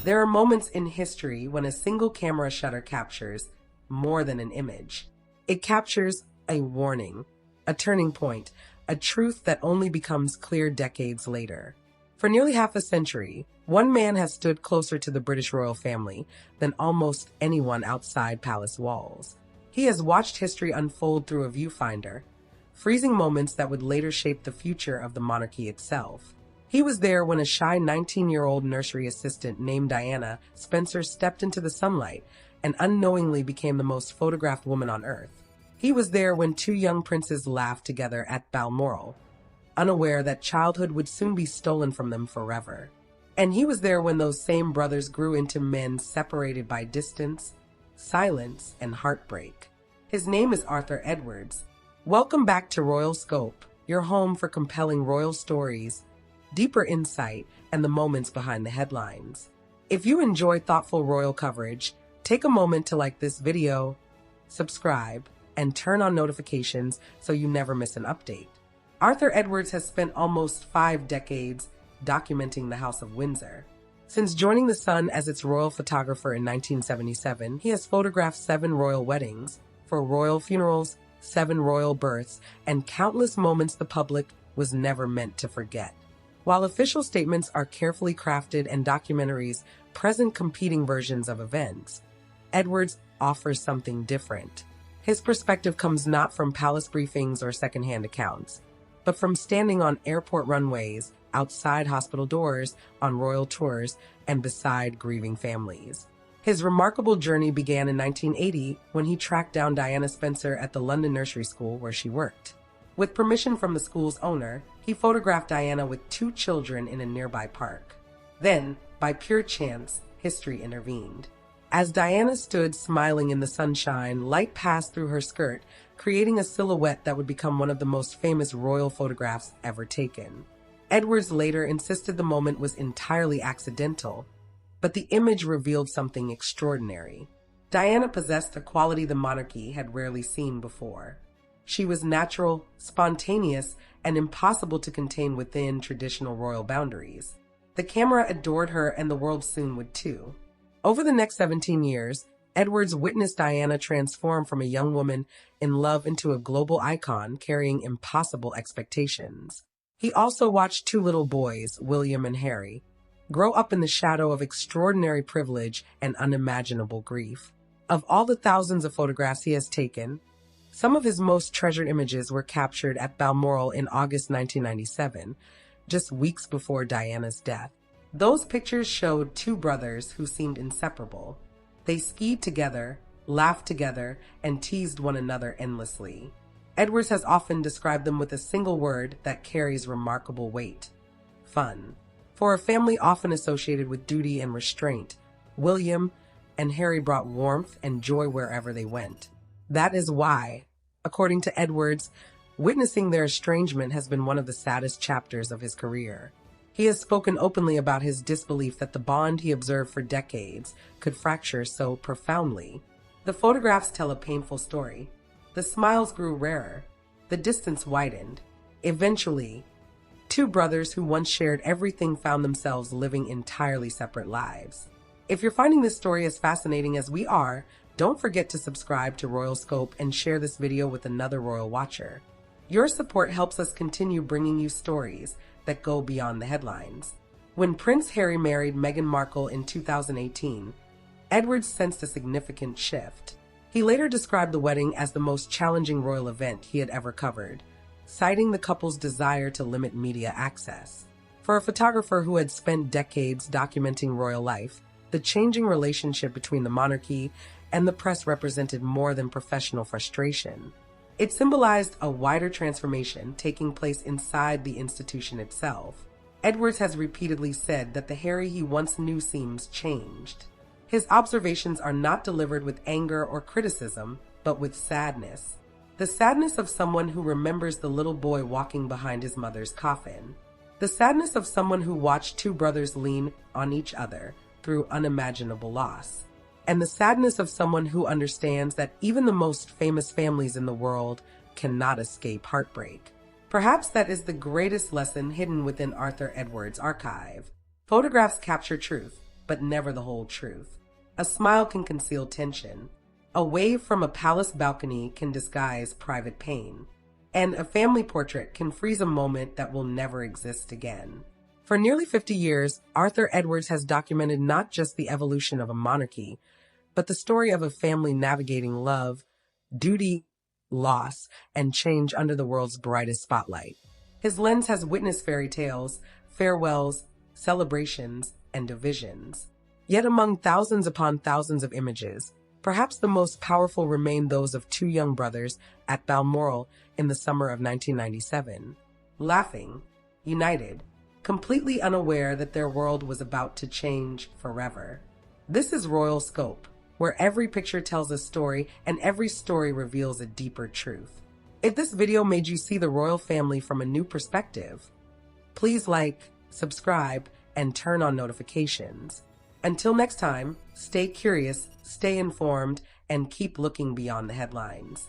There are moments in history when a single camera shutter captures more than an image. It captures a warning, a turning point, a truth that only becomes clear decades later. For nearly half a century, one man has stood closer to the British royal family than almost anyone outside palace walls. He has watched history unfold through a viewfinder, freezing moments that would later shape the future of the monarchy itself. He was there when a shy 19-year-old nursery assistant named Diana Spencer stepped into the sunlight and unknowingly became the most photographed woman on earth. He was there when two young princes laughed together at Balmoral, unaware that childhood would soon be stolen from them forever. And he was there when those same brothers grew into men separated by distance, silence, and heartbreak. His name is Arthur Edwards. Welcome back to Royal Scope, your home for compelling royal stories, deeper insight, and the moments behind the headlines. If you enjoy thoughtful royal coverage, take a moment to like this video, subscribe, and turn on notifications so you never miss an update. Arthur Edwards has spent almost 5 decades documenting the House of Windsor. Since joining The Sun as its royal photographer in 1977, he has photographed 7 royal weddings, 4 royal funerals, 7 royal births, and countless moments the public was never meant to forget. While official statements are carefully crafted and documentaries present competing versions of events, Edwards offers something different. His perspective comes not from palace briefings or secondhand accounts, but from standing on airport runways, outside hospital doors, on royal tours, and beside grieving families. His remarkable journey began in 1980 when he tracked down Diana Spencer at the London nursery school where she worked. With permission from the school's owner, he photographed Diana with 2 children in a nearby park. Then, by pure chance, history intervened. As Diana stood smiling in the sunshine, light passed through her skirt, creating a silhouette that would become one of the most famous royal photographs ever taken. Edwards later insisted the moment was entirely accidental, but the image revealed something extraordinary. Diana possessed a quality the monarchy had rarely seen before. She was natural, spontaneous, and impossible to contain within traditional royal boundaries. The camera adored her, and the world soon would too. Over the next 17 years, Edwards witnessed Diana transform from a young woman in love into a global icon carrying impossible expectations. He also watched 2 little boys, William and Harry, grow up in the shadow of extraordinary privilege and unimaginable grief. Of all the thousands of photographs he has taken, some of his most treasured images were captured at Balmoral in August 1997, just weeks before Diana's death. Those pictures showed 2 brothers who seemed inseparable. They skied together, laughed together, and teased one another endlessly. Edwards has often described them with a single word that carries remarkable weight: fun. For a family often associated with duty and restraint, William and Harry brought warmth and joy wherever they went. That is why, according to Edwards, witnessing their estrangement has been one of the saddest chapters of his career. He has spoken openly about his disbelief that the bond he observed for decades could fracture so profoundly. The photographs tell a painful story. The smiles grew rarer. The distance widened. Eventually, 2 brothers who once shared everything found themselves living entirely separate lives. If you're finding this story as fascinating as we are, don't forget to subscribe to Royal Scope and share this video with another royal watcher. Your support helps us continue bringing you stories that go beyond the headlines. When Prince Harry married Meghan Markle in 2018, Edwards sensed a significant shift. He later described the wedding as the most challenging royal event he had ever covered, citing the couple's desire to limit media access. For a photographer who had spent decades documenting royal life, the changing relationship between the monarchy and the press represented more than professional frustration. It symbolized a wider transformation taking place inside the institution itself. Edwards has repeatedly said that the Harry he once knew seems changed. His observations are not delivered with anger or criticism, but with sadness. The sadness of someone who remembers the little boy walking behind his mother's coffin. The sadness of someone who watched 2 brothers lean on each other through unimaginable loss. And the sadness of someone who understands that even the most famous families in the world cannot escape heartbreak. Perhaps that is the greatest lesson hidden within Arthur Edwards' archive. Photographs capture truth, but never the whole truth. A smile can conceal tension. A wave from a palace balcony can disguise private pain. And a family portrait can freeze a moment that will never exist again. For nearly 50 years, Arthur Edwards has documented not just the evolution of a monarchy, but the story of a family navigating love, duty, loss, and change under the world's brightest spotlight. His lens has witnessed fairy tales, farewells, celebrations, and divisions. Yet among thousands upon thousands of images, perhaps the most powerful remain those of two young brothers at Balmoral in the summer of 1997, laughing, united, completely unaware that their world was about to change forever. This is Royal Scope, where every picture tells a story and every story reveals a deeper truth. If this video made you see the royal family from a new perspective, please like, subscribe, and turn on notifications. Until next time, stay curious, stay informed, and keep looking beyond the headlines.